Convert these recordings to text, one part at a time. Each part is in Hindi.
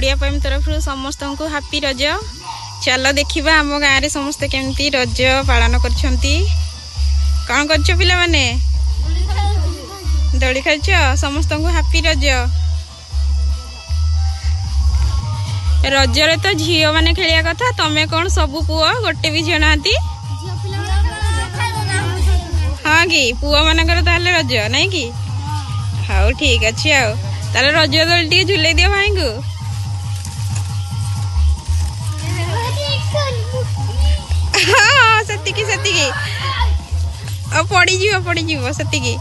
ओडिया पोएम तरफ समस्त को हापी रज। चलो देखिबा आम गाँव रे समस्त केमती रज पालन करछंती। कौन करछ पिला माने? दोली खेलछ। समस्त को हापी रज। रजरे तो झील मैंने खेलिया कथा। तमें कौन सबू पुओ गोटे भी झील नाती? हाँ कि पुओ मानकर ताले रज नहीं कि? हाँ ठीक अच्छे। आओ ताले रज दोली टी झुले दियो भाई को। हाँ सेतिकी सेतिकी पड़ी जीव सेतिकी।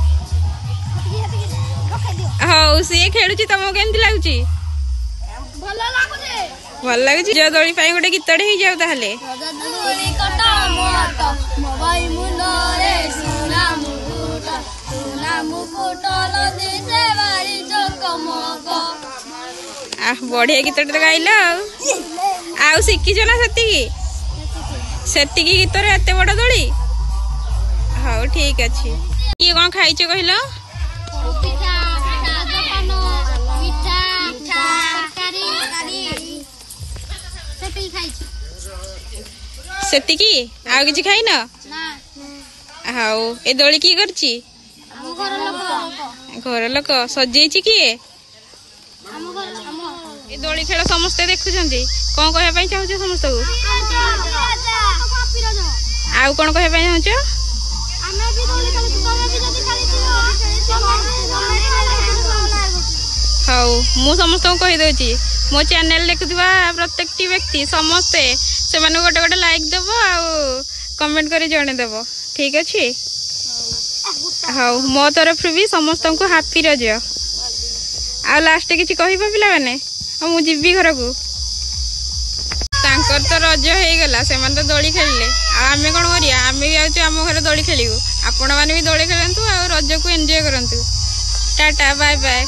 हाँ सी खेलुची तुमको केमती लगुची? भल लगुच। जो दोली पाई गोटे गीतटे हो जाऊ ताहले। बढ़िया गीतटे तो गाइल। आउ शिखिच ना सेतिकी गीत रे एते बड़ दोली? हाँ ठीक अच्छे। ये कौन खाइछ कहल? सेतिकी आउ किछि खाइ न? हाउ ए दोली की करछि? घर लोक सजेछि किए? ए दोली खेल समस्ते देखुछंती। कौन कहया पई चाहछ समस्त को? आउ कौन कहया पई चाहछ? हाउ मु समस्त को कहि दोछि मो चैनल देखुवा प्रत्येक व्यक्ति समस्ते से गोटे गोटे लाइक देव आ कमेंट कर जणे देव। ठीक अच्छे। हाँ मो तरफ भी समस्त को हापी रज। आ लास्ट किसी कहबा पिला माने? मु जीवी घर को। तांकर तो रज हो गला से तो दोली खेलिले। आम कौन करिया? आम भी आम घर दोली खेलू। आपण मैंने भी दोली खेलतु आ रज को एंजॉय करंतु। Tata bye bye.